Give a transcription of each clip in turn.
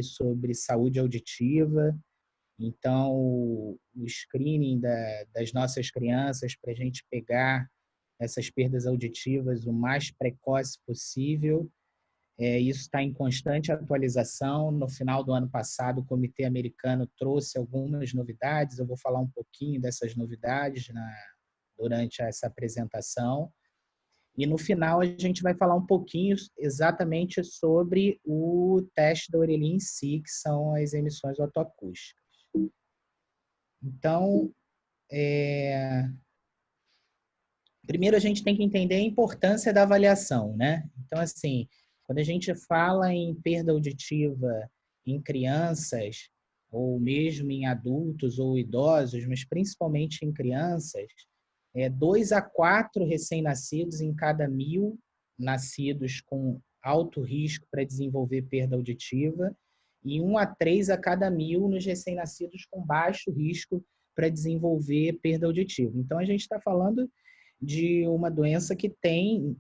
sobre saúde auditiva. Então, o screening das nossas crianças para a gente pegar essas perdas auditivas o mais precoce possível. Isso está em constante atualização. No final do ano passado, o Comitê Americano trouxe algumas novidades. Eu vou falar um pouquinho dessas novidades durante essa apresentação. E no final, a gente vai falar um pouquinho exatamente sobre o teste da orelhinha em si, que são as emissões otoacústicas. Então, primeiro a gente tem que entender a importância da avaliação, né? Então, assim, quando a gente fala em perda auditiva em crianças, ou mesmo em adultos ou idosos, mas principalmente em crianças, 2 a 4 recém-nascidos em cada 1.000 nascidos com alto risco para desenvolver perda auditiva e 1 a 3 a cada 1.000 nos recém-nascidos com baixo risco para desenvolver perda auditiva. Então, a gente está falando de uma doença que tem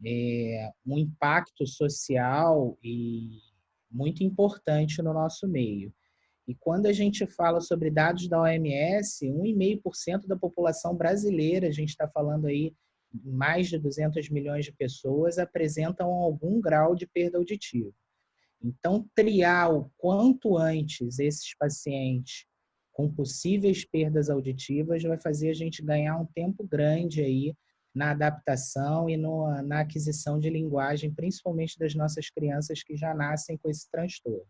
um impacto social e muito importante no nosso meio. E quando a gente fala sobre dados da OMS, 1,5% da população brasileira, a gente está falando aí mais de 200 milhões de pessoas, apresentam algum grau de perda auditiva. Então, triar o quanto antes esses pacientes com possíveis perdas auditivas vai fazer a gente ganhar um tempo grande aí na adaptação e na aquisição de linguagem, principalmente das nossas crianças que já nascem com esse transtorno.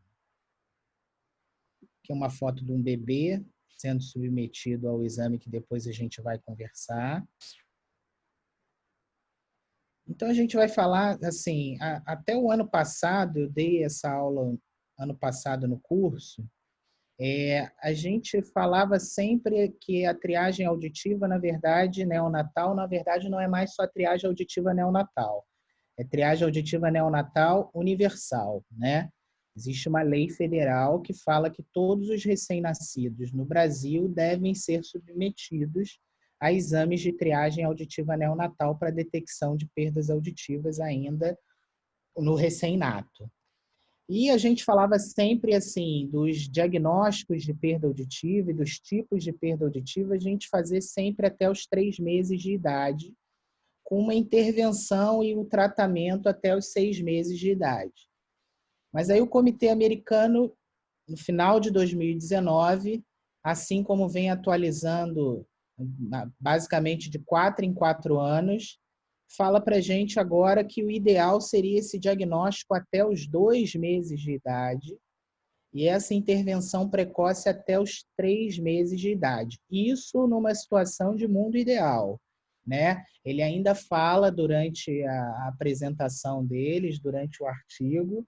Aqui é uma foto de um bebê sendo submetido ao exame que depois a gente vai conversar. Então, a gente vai falar, assim, até o ano passado, eu dei essa aula ano passado no curso, a gente falava sempre que a triagem auditiva, na verdade, neonatal, na verdade, não é mais só triagem auditiva neonatal. É triagem auditiva neonatal universal, né? Existe uma lei federal que fala que todos os recém-nascidos no Brasil devem ser submetidos a exames de triagem auditiva neonatal para detecção de perdas auditivas ainda no recém-nato. E a gente falava sempre assim, dos diagnósticos de perda auditiva e dos tipos de perda auditiva, a gente fazer sempre até os 3 meses de idade, com uma intervenção e um tratamento até os 6 meses de idade. Mas aí o Comitê Americano, no final de 2019, assim como vem atualizando basicamente de 4 em 4 anos, fala para a gente agora que o ideal seria esse diagnóstico até os 2 meses de idade e essa intervenção precoce até os 3 meses de idade. Isso numa situação de mundo ideal, né? Ele ainda fala durante a apresentação deles, durante o artigo,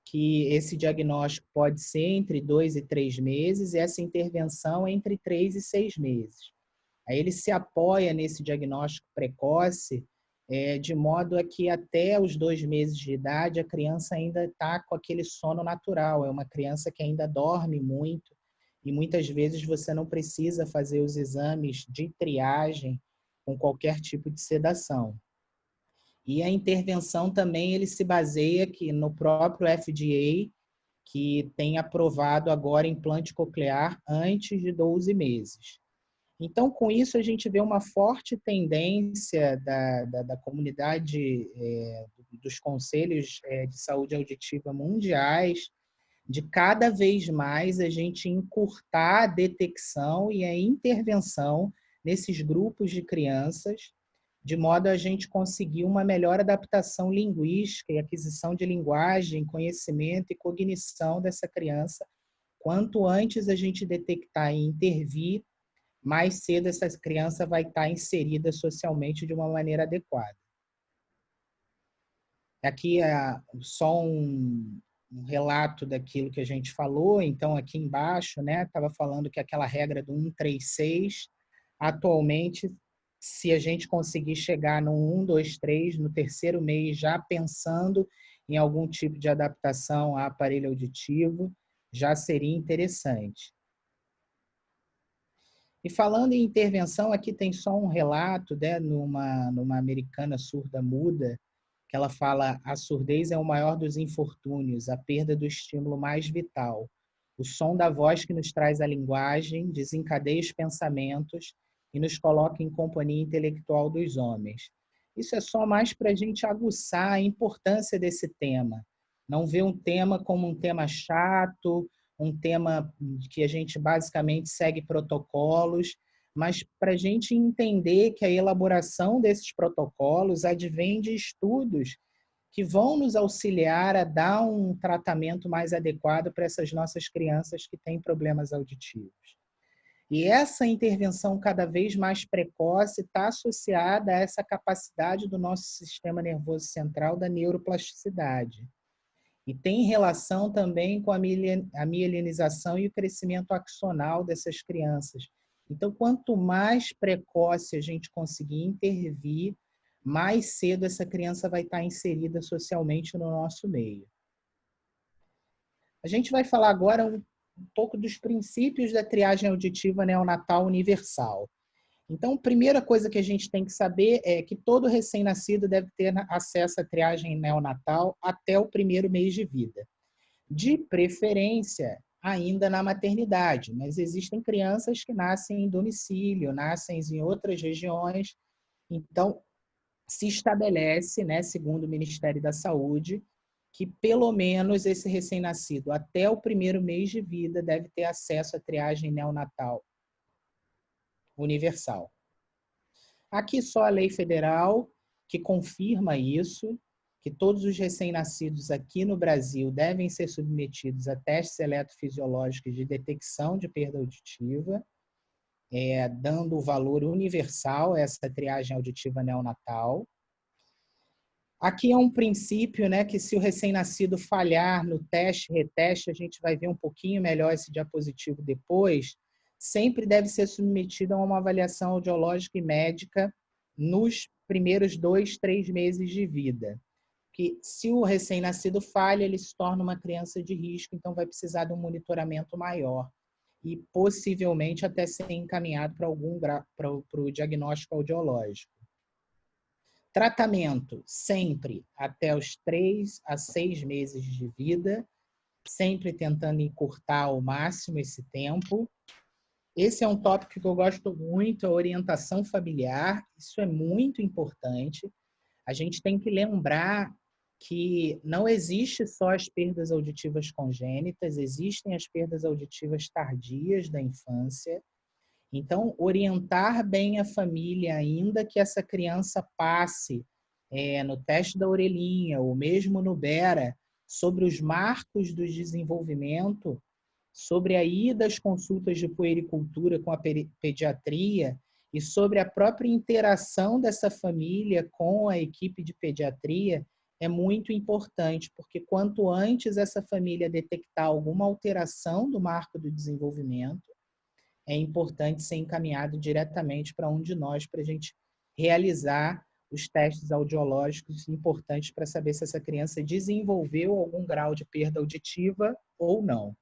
que esse diagnóstico pode ser entre 2 e 3 meses e essa intervenção entre 3 e 6 meses. Aí ele se apoia nesse diagnóstico precoce de modo a que até os 2 meses de idade a criança ainda está com aquele sono natural. É uma criança que ainda dorme muito e muitas vezes você não precisa fazer os exames de triagem com qualquer tipo de sedação. E a intervenção também ele se baseia aqui no próprio FDA, que tem aprovado agora implante coclear antes de 12 meses. Então, com isso, a gente vê uma forte tendência da comunidade, dos conselhos de saúde auditiva mundiais, de cada vez mais a gente encurtar a detecção e a intervenção nesses grupos de crianças, de modo a gente conseguir uma melhor adaptação linguística e aquisição de linguagem, conhecimento e cognição dessa criança. Quanto antes a gente detectar e intervir, mais cedo essa criança vai estar inserida socialmente de uma maneira adequada. Aqui é só um relato daquilo que a gente falou. Então, aqui embaixo, né, estava falando que aquela regra do 136, atualmente, se a gente conseguir chegar no 1, 2, 3, no terceiro mês, já pensando em algum tipo de adaptação a aparelho auditivo, já seria interessante. E falando em intervenção, aqui tem só um relato, né, numa americana surda-muda, que ela fala: a surdez é o maior dos infortúnios, a perda do estímulo mais vital. O som da voz que nos traz a linguagem desencadeia os pensamentos e nos coloca em companhia intelectual dos homens. Isso é só mais para a gente aguçar a importância desse tema. Não ver um tema como um tema chato, um tema que a gente basicamente segue protocolos, mas para a gente entender que a elaboração desses protocolos advém de estudos que vão nos auxiliar a dar um tratamento mais adequado para essas nossas crianças que têm problemas auditivos. E essa intervenção cada vez mais precoce está associada a essa capacidade do nosso sistema nervoso central da neuroplasticidade. E tem relação também com a mielinização e o crescimento axonal dessas crianças. Então, quanto mais precoce a gente conseguir intervir, mais cedo essa criança vai estar inserida socialmente no nosso meio. A gente vai falar agora um pouco dos princípios da triagem auditiva neonatal universal. Então, a primeira coisa que a gente tem que saber é que todo recém-nascido deve ter acesso à triagem neonatal até o primeiro mês de vida. De preferência, ainda na maternidade, mas existem crianças que nascem em domicílio, nascem em outras regiões. Então, se estabelece, né, segundo o Ministério da Saúde, que pelo menos esse recém-nascido, até o primeiro mês de vida, deve ter acesso à triagem neonatal universal. Aqui só a lei federal que confirma isso, que todos os recém-nascidos aqui no Brasil devem ser submetidos a testes eletrofisiológicos de detecção de perda auditiva, dando o valor universal a essa triagem auditiva neonatal. Aqui é um princípio, né, que se o recém-nascido falhar no teste, reteste, a gente vai ver um pouquinho melhor esse diapositivo depois, sempre deve ser submetido a uma avaliação audiológica e médica nos primeiros 2, 3 meses de vida. Que se o recém-nascido falha, ele se torna uma criança de risco, então vai precisar de um monitoramento maior e possivelmente até ser encaminhado para o diagnóstico audiológico. Tratamento, sempre até os 3 a 6 meses de vida, sempre tentando encurtar ao máximo esse tempo. Esse é um tópico que eu gosto muito, a orientação familiar. Isso é muito importante. A gente tem que lembrar que não existe só as perdas auditivas congênitas, existem as perdas auditivas tardias da infância. Então, orientar bem a família, ainda que essa criança passe no teste da orelhinha ou mesmo no BERA, sobre os marcos do desenvolvimento, sobre a ida às consultas de puericultura com a pediatria e sobre a própria interação dessa família com a equipe de pediatria é muito importante, porque quanto antes essa família detectar alguma alteração do marco do desenvolvimento, é importante ser encaminhado diretamente para um de nós para a gente realizar os testes audiológicos importantes para saber se essa criança desenvolveu algum grau de perda auditiva ou não.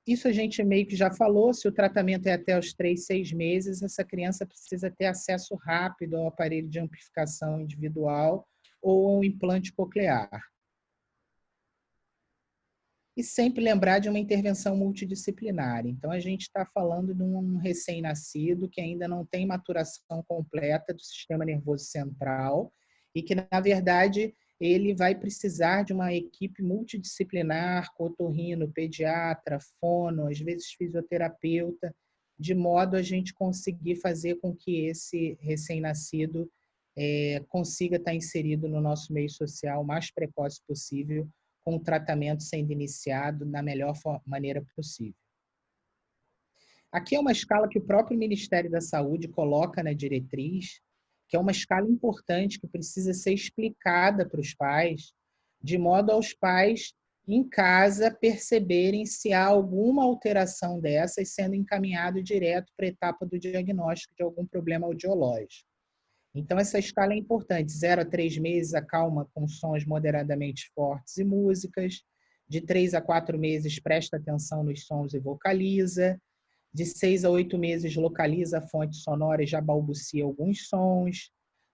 Isso a gente meio que já falou, se o tratamento é até os 3, 6 meses, essa criança precisa ter acesso rápido ao aparelho de amplificação individual ou ao implante coclear. E sempre lembrar de uma intervenção multidisciplinar. Então, a gente está falando de um recém-nascido que ainda não tem maturação completa do sistema nervoso central e que, na verdade, ele vai precisar de uma equipe multidisciplinar, otorrino, pediatra, fono, às vezes fisioterapeuta, de modo a gente conseguir fazer com que esse recém-nascido consiga estar inserido no nosso meio social o mais precoce possível, com o tratamento sendo iniciado da melhor maneira possível. Aqui é uma escala que o próprio Ministério da Saúde coloca na diretriz, que é uma escala importante que precisa ser explicada para os pais, de modo aos pais em casa perceberem se há alguma alteração dessas sendo encaminhado direto para a etapa do diagnóstico de algum problema audiológico. Então, essa escala é importante. 0 a 3 meses, acalma com sons moderadamente fortes e músicas. De 3 a 4 meses, presta atenção nos sons e vocaliza. De 6 a 8 meses, localiza a fonte sonora e já balbucia alguns sons.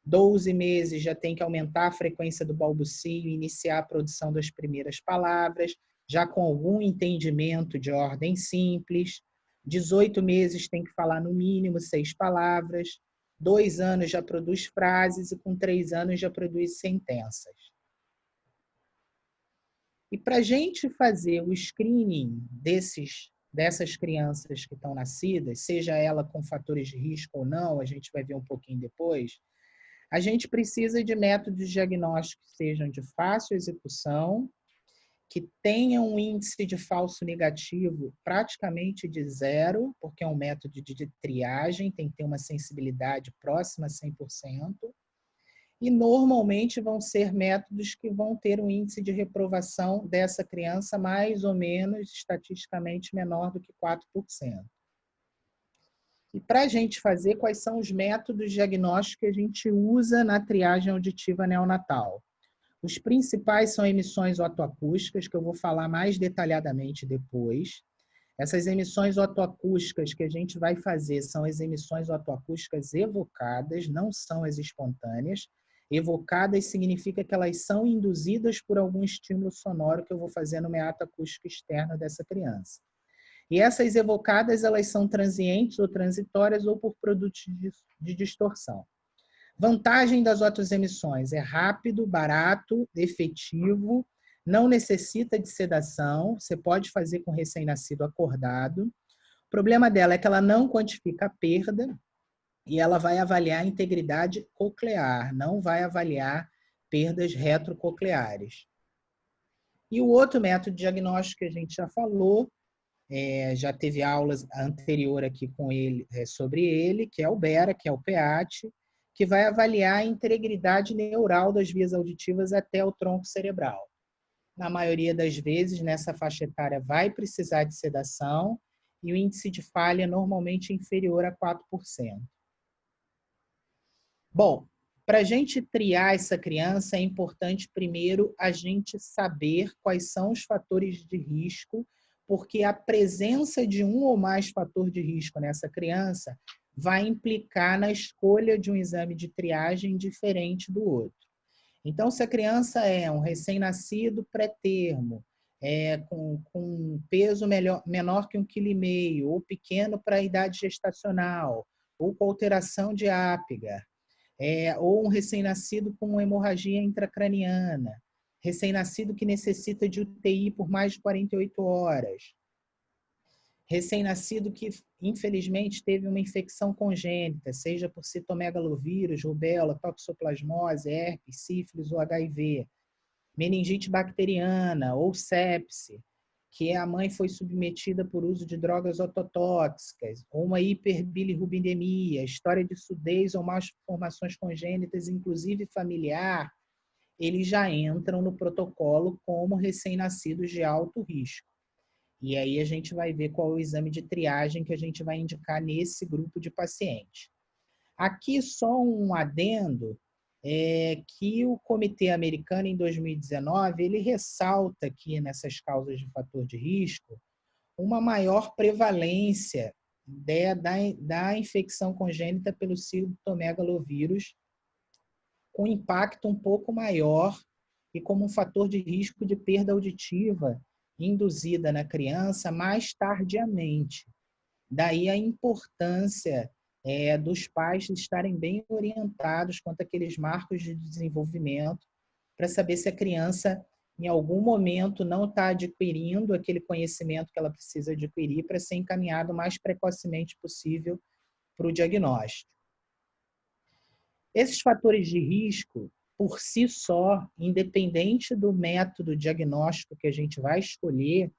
12 meses já tem que aumentar a frequência do balbucio e iniciar a produção das primeiras palavras, já com algum entendimento de ordem simples. 18 meses tem que falar no mínimo 6 palavras. 2 anos já produz frases e com 3 anos já produz sentenças. E para a gente fazer o screening dessas crianças que estão nascidas, seja ela com fatores de risco ou não, a gente vai ver um pouquinho depois, a gente precisa de métodos diagnósticos que sejam de fácil execução, que tenham um índice de falso negativo praticamente de zero, porque é um método de triagem, tem que ter uma sensibilidade próxima a 100%, e normalmente vão ser métodos que vão ter um índice de reprovação dessa criança mais ou menos estatisticamente menor do que 4%. E para a gente fazer, quais são os métodos diagnósticos que a gente usa na triagem auditiva neonatal? Os principais são emissões otoacústicas, que eu vou falar mais detalhadamente depois. Essas emissões otoacústicas que a gente vai fazer são as emissões otoacústicas evocadas, não são as espontâneas. Evocadas significa que elas são induzidas por algum estímulo sonoro que eu vou fazer no meato acústico externo dessa criança. E essas evocadas, elas são transientes ou transitórias ou por produtos de distorção. Vantagem das otoemissões: é rápido, barato, efetivo, não necessita de sedação, você pode fazer com recém-nascido acordado. O problema dela é que ela não quantifica a perda e ela vai avaliar a integridade coclear, não vai avaliar perdas retrococleares. E o outro método diagnóstico que a gente já falou, já teve aulas anterior aqui com ele, sobre ele, que é o BERA, que é o PEAT, que vai avaliar a integridade neural das vias auditivas até o tronco cerebral. Na maioria das vezes, nessa faixa etária, vai precisar de sedação e o índice de falha normalmente inferior a 4%. Bom, para a gente triar essa criança, é importante, primeiro, a gente saber quais são os fatores de risco, porque a presença de um ou mais fatores de risco nessa criança vai implicar na escolha de um exame de triagem diferente do outro. Então, se a criança é um recém-nascido pré-termo, com peso menor que 1,5 kg, ou pequeno para a idade gestacional, ou com alteração de Apgar, ou um recém-nascido com hemorragia intracraniana, recém-nascido que necessita de UTI por mais de 48 horas, recém-nascido que, infelizmente, teve uma infecção congênita, seja por citomegalovírus, rubéola, toxoplasmose, herpes, sífilis ou HIV, meningite bacteriana ou sepse, que a mãe foi submetida por uso de drogas ototóxicas, ou uma hiperbilirrubinemia, história de surdez ou malformações congênitas, inclusive familiar, eles já entram no protocolo como recém-nascidos de alto risco. E aí a gente vai ver qual é o exame de triagem que a gente vai indicar nesse grupo de pacientes. Aqui só um adendo, que o Comitê Americano, em 2019, ele ressalta aqui nessas causas de fator de risco uma maior prevalência da infecção congênita pelo citomegalovírus, com impacto um pouco maior e como um fator de risco de perda auditiva induzida na criança mais tardiamente. Daí a importância dos pais estarem bem orientados quanto àqueles marcos de desenvolvimento para saber se a criança, em algum momento, não está adquirindo aquele conhecimento que ela precisa adquirir para ser encaminhado o mais precocemente possível para o diagnóstico. Esses fatores de risco, por si só, independente do método diagnóstico que a gente vai escolher,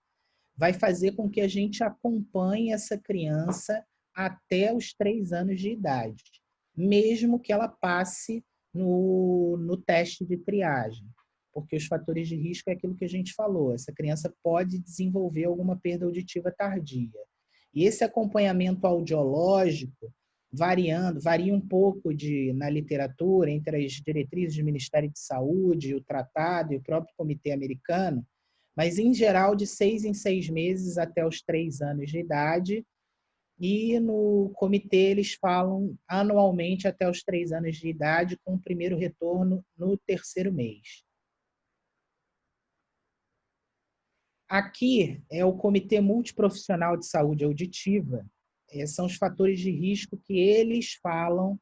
vai fazer com que a gente acompanhe essa criança até os 3 anos de idade, mesmo que ela passe no teste de triagem, porque os fatores de risco é aquilo que a gente falou, essa criança pode desenvolver alguma perda auditiva tardia. E esse acompanhamento audiológico, varia um pouco na literatura, entre as diretrizes do Ministério de Saúde, o tratado e o próprio Comitê Americano, mas, em geral, de 6 em 6 meses até os 3 anos de idade, e no comitê eles falam anualmente até os 3 anos de idade, com o primeiro retorno no terceiro mês. Aqui é o Comitê Multiprofissional de Saúde Auditiva, são os fatores de risco que eles falam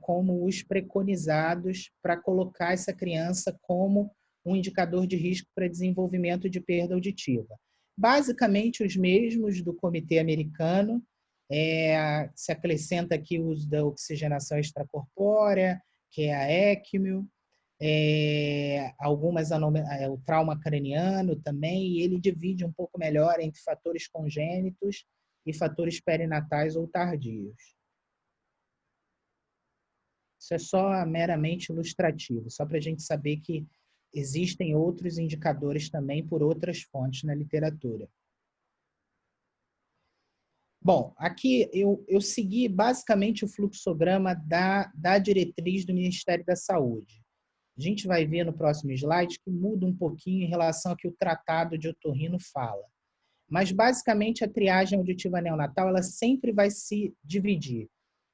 como os preconizados para colocar essa criança como um indicador de risco para desenvolvimento de perda auditiva. Basicamente, os mesmos do Comitê Americano, se acrescenta aqui o uso da oxigenação extracorpórea, que é a ECMO, o trauma craniano também, e ele divide um pouco melhor entre fatores congênitos e fatores perinatais ou tardios. Isso é só meramente ilustrativo, só para a gente saber que existem outros indicadores também por outras fontes na literatura. Bom, aqui eu segui basicamente o fluxograma da diretriz do Ministério da Saúde. A gente vai ver no próximo slide que muda um pouquinho em relação ao que o Tratado de Otorrino fala. Mas, basicamente, a triagem auditiva neonatal ela sempre vai se dividir.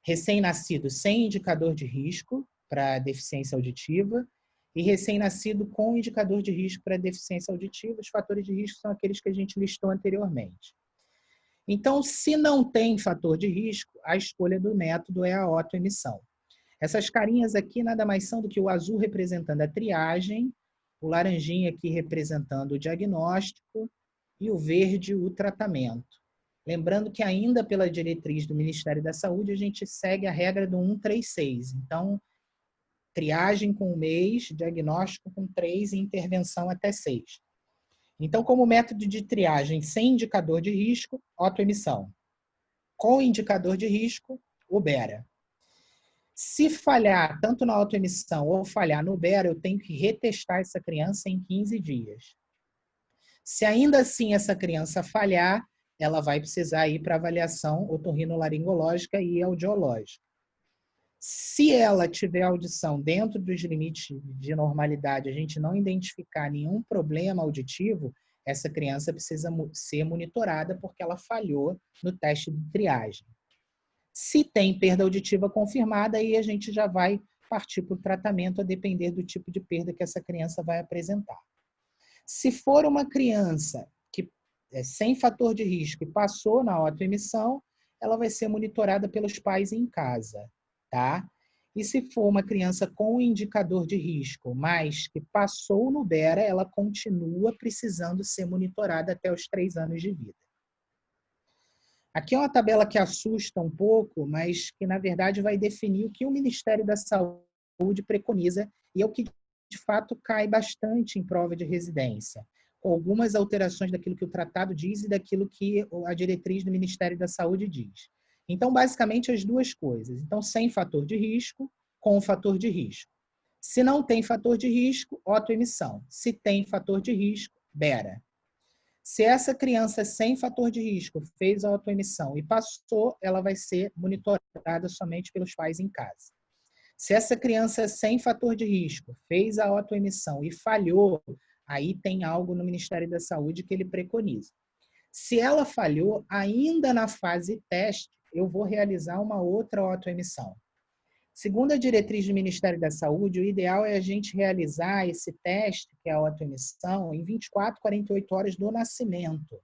Recém-nascido sem indicador de risco para deficiência auditiva e recém-nascido com indicador de risco para deficiência auditiva. Os fatores de risco são aqueles que a gente listou anteriormente. Então, se não tem fator de risco, a escolha do método é a autoemissão. Essas carinhas aqui nada mais são do que o azul representando a triagem, o laranjinha aqui representando o diagnóstico e o verde o tratamento. Lembrando que ainda pela diretriz do Ministério da Saúde, a gente segue a regra do 136. Então, triagem com 1 mês, diagnóstico com 3 e intervenção até 6. Então, como método de triagem sem indicador de risco, autoemissão. Com indicador de risco, o BERA. Se falhar tanto na autoemissão ou falhar no BERA, eu tenho que retestar essa criança em 15 dias. Se ainda assim essa criança falhar, ela vai precisar ir para avaliação otorrinolaringológica e audiológica. Se ela tiver audição dentro dos limites de normalidade, a gente não identificar nenhum problema auditivo, essa criança precisa ser monitorada porque ela falhou no teste de triagem. Se tem perda auditiva confirmada, aí a gente já vai partir para o tratamento a depender do tipo de perda que essa criança vai apresentar. Se for uma criança que é sem fator de risco e passou na autoemissão, ela vai ser monitorada pelos pais em casa, tá? E se for uma criança com indicador de risco, mas que passou no BERA, ela continua precisando ser monitorada até os 3 anos de vida. Aqui é uma tabela que assusta um pouco, mas que, na verdade, vai definir o que o Ministério da Saúde preconiza e é o que, de fato, cai bastante em prova de residência, com algumas alterações daquilo que o tratado diz e daquilo que a diretriz do Ministério da Saúde diz. Então, basicamente, as duas coisas. Então, sem fator de risco, com fator de risco. Se não tem fator de risco, autoemissão. Se tem fator de risco, BERA. Se essa criança sem fator de risco fez a autoemissão e passou, ela vai ser monitorada somente pelos pais em casa. Se essa criança sem fator de risco fez a autoemissão e falhou, aí tem algo no Ministério da Saúde que ele preconiza. Se ela falhou, ainda na fase teste, eu vou realizar uma outra autoemissão. Segundo a diretriz do Ministério da Saúde, o ideal é a gente realizar esse teste, que é a autoemissão, em 24, 48 horas do nascimento.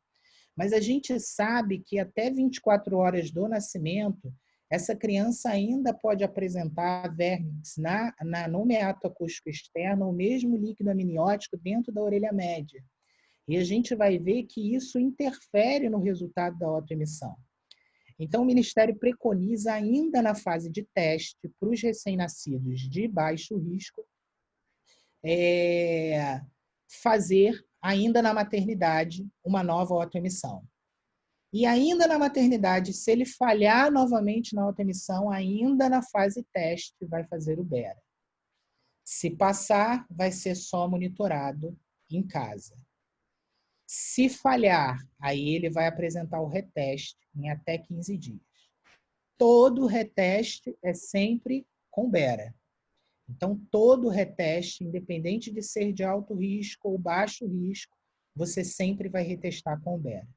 Mas a gente sabe que até 24 horas do nascimento, essa criança ainda pode apresentar vermes no meato acústico externo, ou mesmo líquido amniótico dentro da orelha média. E a gente vai ver que isso interfere no resultado da autoemissão. Então, o Ministério preconiza, ainda na fase de teste, para os recém-nascidos de baixo risco, fazer, ainda na maternidade, uma nova autoemissão. E ainda na maternidade, se ele falhar novamente na autoemissão, ainda na fase teste, vai fazer o BERA. Se passar, vai ser só monitorado em casa. Se falhar, aí ele vai apresentar o reteste em até 15 dias. Todo reteste é sempre com BERA. Então, todo reteste, independente de ser de alto risco ou baixo risco, você sempre vai retestar com BERA.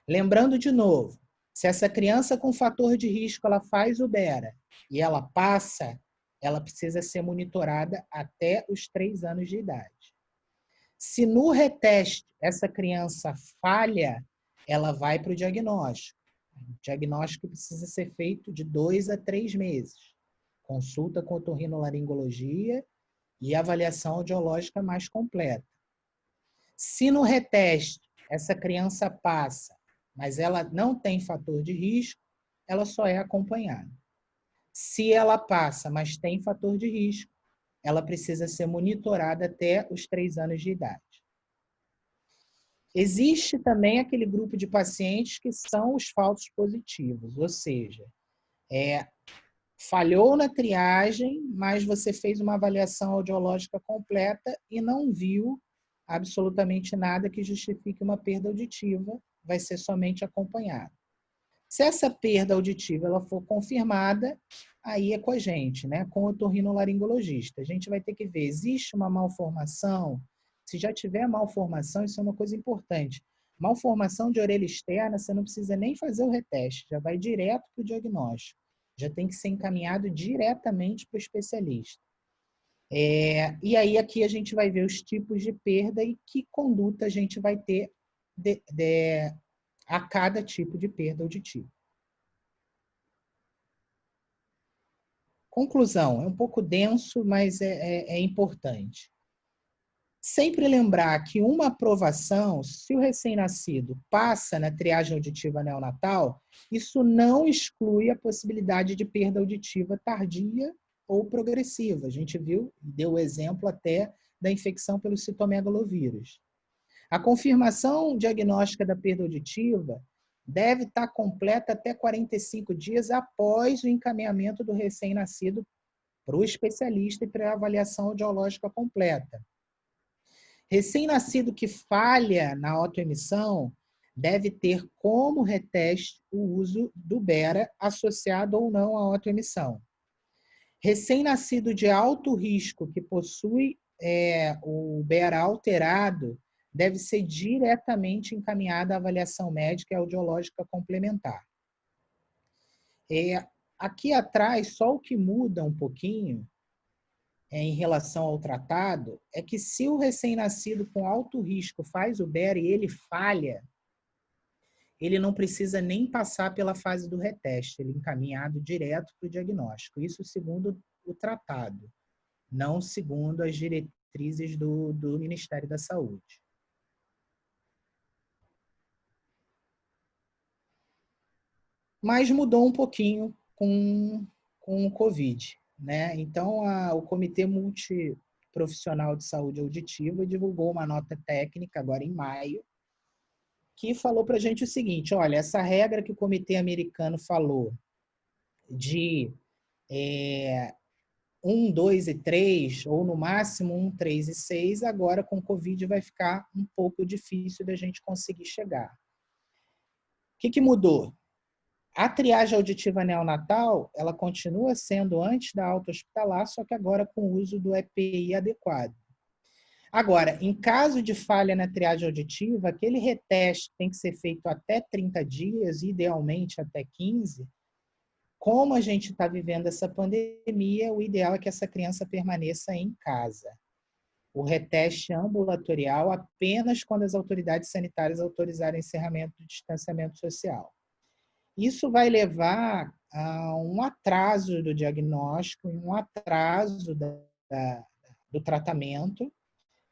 Lembrando de novo, Se essa criança com fator de risco ela faz o BERA e ela passa, ela precisa ser monitorada até os 3 anos de idade. Se no reteste essa criança falha, ela vai para o diagnóstico. O diagnóstico precisa ser feito de 2 a 3 meses. Consulta com otorrinolaringologia e avaliação audiológica mais completa. Se no reteste essa criança passa, mas ela não tem fator de risco, ela só é acompanhada. Se ela passa, mas tem fator de risco, ela precisa ser monitorada até os 3 anos de idade. Existe também aquele grupo de pacientes que são os falsos positivos, ou seja, falhou na triagem, mas você fez uma avaliação audiológica completa e não viu absolutamente nada que justifique uma perda auditiva, vai ser somente acompanhado. Se essa perda auditiva ela for confirmada, aí é com a gente, né? Com o otorrinolaringologista. A gente vai ter que ver, existe uma malformação? Se já tiver malformação, isso é uma coisa importante. Malformação de orelha externa, você não precisa nem fazer o reteste, já vai direto para o diagnóstico. Já tem que ser encaminhado diretamente para o especialista. E aí aqui a gente vai ver os tipos de perda e que conduta a gente vai ter a cada tipo de perda auditiva. Conclusão, é um pouco denso, mas é importante. Sempre lembrar que uma aprovação, se o recém-nascido passa na triagem auditiva neonatal, isso não exclui a possibilidade de perda auditiva tardia ou progressiva. A gente viu, deu o exemplo até da infecção pelo citomegalovírus. A confirmação diagnóstica da perda auditiva deve estar completa até 45 dias após o encaminhamento do recém-nascido para o especialista e para a avaliação audiológica completa. Recém-nascido que falha na autoemissão deve ter como reteste o uso do BERA associado ou não à autoemissão. Recém-nascido de alto risco que possui o BERA alterado deve ser diretamente encaminhado à avaliação médica e audiológica complementar. Aqui atrás, só o que muda um pouquinho em relação ao tratado é que se o recém-nascido com alto risco faz o BERA e ele falha, ele não precisa nem passar pela fase do reteste, ele é encaminhado direto para o diagnóstico. Isso segundo o tratado, não segundo as diretrizes do Ministério da Saúde. Mas mudou um pouquinho com o Covid, né? Então, o Comitê Multiprofissional de Saúde Auditiva divulgou uma nota técnica agora em maio, que falou para a gente o seguinte: olha, essa regra que o comitê americano falou de 1, 2 e 3, ou no máximo 1, 3 e 6, agora com o Covid vai ficar um pouco difícil da gente conseguir chegar. O que mudou? A triagem auditiva neonatal, ela continua sendo antes da alta hospitalar, só que agora com o uso do EPI adequado. Agora, em caso de falha na triagem auditiva, aquele reteste tem que ser feito até 30 dias, idealmente até 15. Como a gente está vivendo essa pandemia, o ideal é que essa criança permaneça em casa. O reteste ambulatorial apenas quando as autoridades sanitárias autorizarem encerramento do distanciamento social. Isso vai levar a um atraso do diagnóstico e um atraso do tratamento.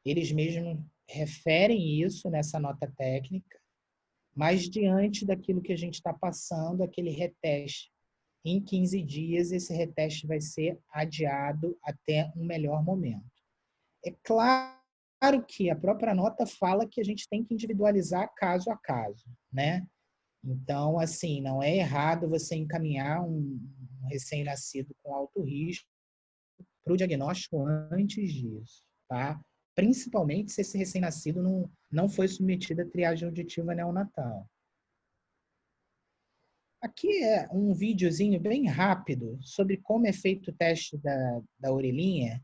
Eles mesmos referem isso nessa nota técnica, mas diante daquilo que a gente está passando, aquele reteste em 15 dias, esse reteste vai ser adiado até um melhor momento. É claro que a própria nota fala que a gente tem que individualizar caso a caso, né? Então, assim, não é errado você encaminhar um recém-nascido com alto risco para o diagnóstico antes disso, tá? Principalmente se esse recém-nascido não foi submetido à triagem auditiva neonatal. Aqui é um videozinho bem rápido sobre como é feito o teste da orelhinha,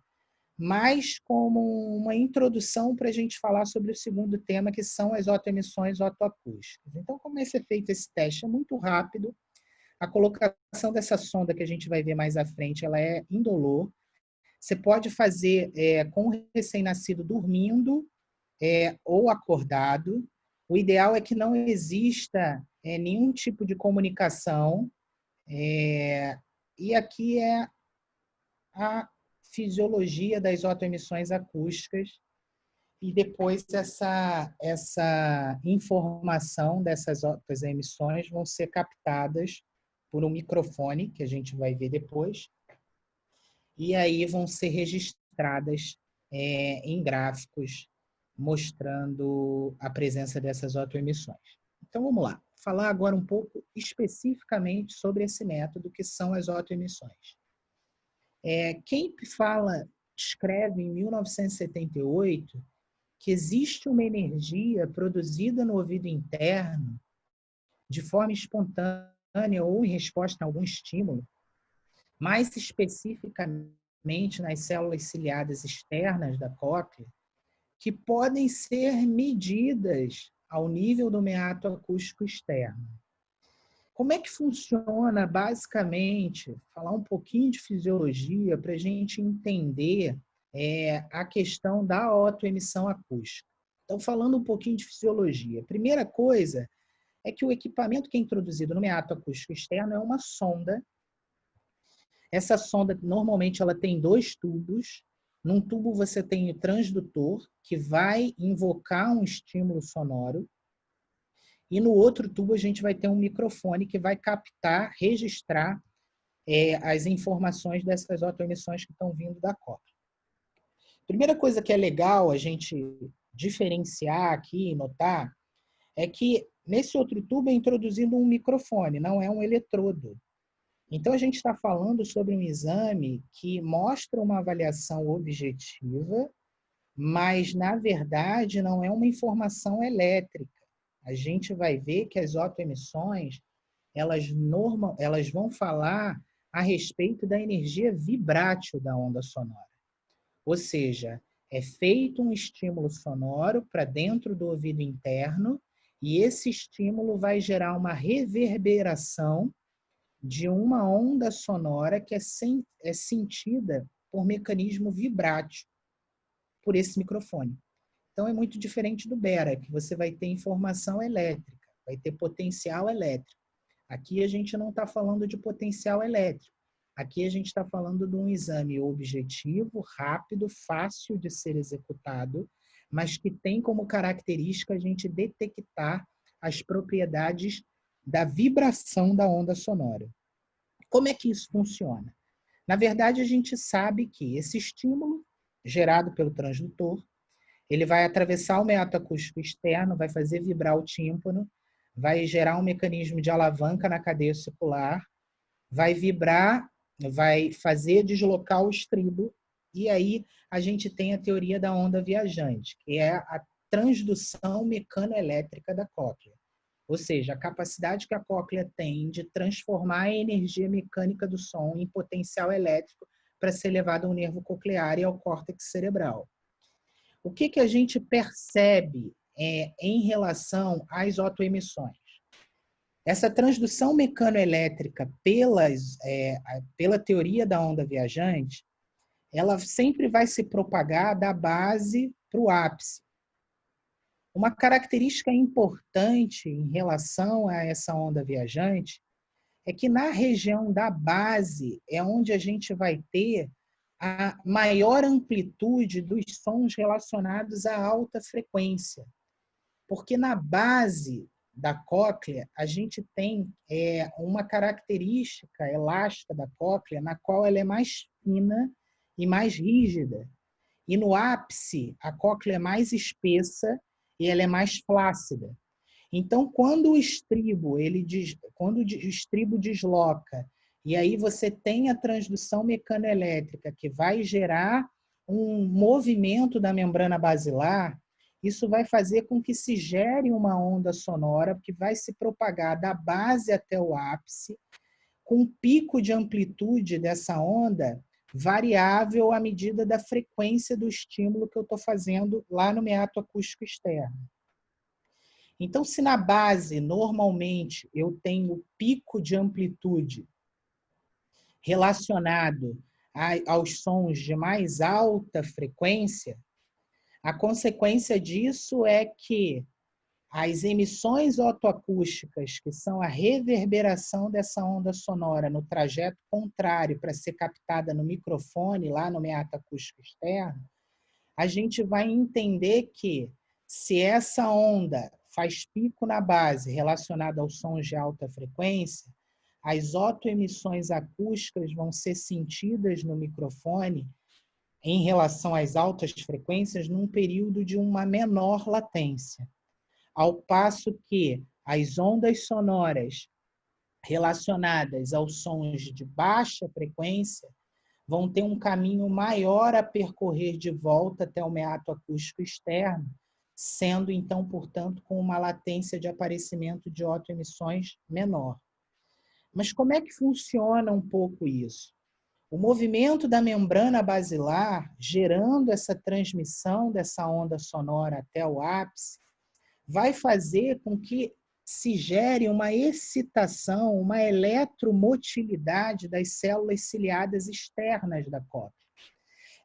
mas como uma introdução para a gente falar sobre o segundo tema, que são as otoemissões otoacústicas. Então, como é ser feito esse teste? É muito rápido. A colocação dessa sonda, que a gente vai ver mais à frente, ela é indolor. Você pode fazer com o recém-nascido dormindo ou acordado. O ideal é que não exista nenhum tipo de comunicação. E aqui é a fisiologia das otoemissões acústicas e depois essa informação dessas otoemissões vão ser captadas por um microfone, que a gente vai ver depois, e aí vão ser registradas em gráficos mostrando a presença dessas otoemissões. Então, vamos lá. Falar agora um pouco especificamente sobre esse método, que são as otoemissões. Quem escreve em 1978 que existe uma energia produzida no ouvido interno de forma espontânea ou em resposta a algum estímulo, mais especificamente nas células ciliadas externas da cóclea, que podem ser medidas ao nível do meato acústico externo. Como é que funciona, basicamente, falar um pouquinho de fisiologia para a gente entender a questão da otoemissão acústica. Então, falando um pouquinho de fisiologia. A primeira coisa é que o equipamento que é introduzido no meato acústico externo é uma sonda. Essa sonda, normalmente, ela tem 2 tubos. Num tubo você tem o transdutor, que vai invocar um estímulo sonoro. E no outro tubo a gente vai ter um microfone que vai captar, registrar as informações dessas otoemissões que estão vindo da cóclea. Primeira coisa que é legal a gente diferenciar aqui e notar é que nesse outro tubo é introduzido um microfone, não é um eletrodo. Então, a gente está falando sobre um exame que mostra uma avaliação objetiva, mas, na verdade, não é uma informação elétrica. A gente vai ver que as otoemissões, elas vão falar a respeito da energia vibrátil da onda sonora. Ou seja, é feito um estímulo sonoro para dentro do ouvido interno e esse estímulo vai gerar uma reverberação de uma onda sonora que é sentida por mecanismo vibrátil por esse microfone. Então, é muito diferente do Bera, que você vai ter informação elétrica, vai ter potencial elétrico. Aqui a gente não está falando de potencial elétrico. Aqui a gente está falando de um exame objetivo, rápido, fácil de ser executado, mas que tem como característica a gente detectar as propriedades da vibração da onda sonora. Como é que isso funciona? Na verdade, a gente sabe que esse estímulo, gerado pelo transdutor, ele vai atravessar o meato acústico externo, vai fazer vibrar o tímpano, vai gerar um mecanismo de alavanca na cadeia ossicular, vai vibrar, vai fazer deslocar o estribo, e aí a gente tem a teoria da onda viajante, que é a transdução mecanoelétrica da cóclea. Ou seja, a capacidade que a cóclea tem de transformar a energia mecânica do som em potencial elétrico para ser levado ao nervo coclear e ao córtex cerebral. O que a gente percebe em relação às otoemissões? Essa transdução mecanoelétrica pela teoria da onda viajante, ela sempre vai se propagar da base para o ápice. Uma característica importante em relação a essa onda viajante é que na região da base é onde a gente vai ter a maior amplitude dos sons relacionados à alta frequência. Porque na base da cóclea, a gente tem uma característica elástica da cóclea, na qual ela é mais fina e mais rígida. E no ápice, a cóclea é mais espessa e ela é mais flácida. Então, quando o estribo desloca, e aí você tem a transdução mecanoelétrica que vai gerar um movimento da membrana basilar, isso vai fazer com que se gere uma onda sonora que vai se propagar da base até o ápice, com um pico de amplitude dessa onda variável à medida da frequência do estímulo que eu estou fazendo lá no meato acústico externo. Então, se na base, normalmente, eu tenho pico de amplitude relacionado aos sons de mais alta frequência, a consequência disso é que as emissões otoacústicas, que são a reverberação dessa onda sonora no trajeto contrário para ser captada no microfone, lá no meato acústico externo, a gente vai entender que se essa onda faz pico na base relacionada aos sons de alta frequência, as otoemissões acústicas vão ser sentidas no microfone em relação às altas frequências num período de uma menor latência. Ao passo que as ondas sonoras relacionadas aos sons de baixa frequência vão ter um caminho maior a percorrer de volta até o meato acústico externo, sendo, então, portanto, com uma latência de aparecimento de otoemissões menor. Mas como é que funciona um pouco isso? O movimento da membrana basilar, gerando essa transmissão dessa onda sonora até o ápice, vai fazer com que se gere uma excitação, uma eletromotilidade das células ciliadas externas da cóclea.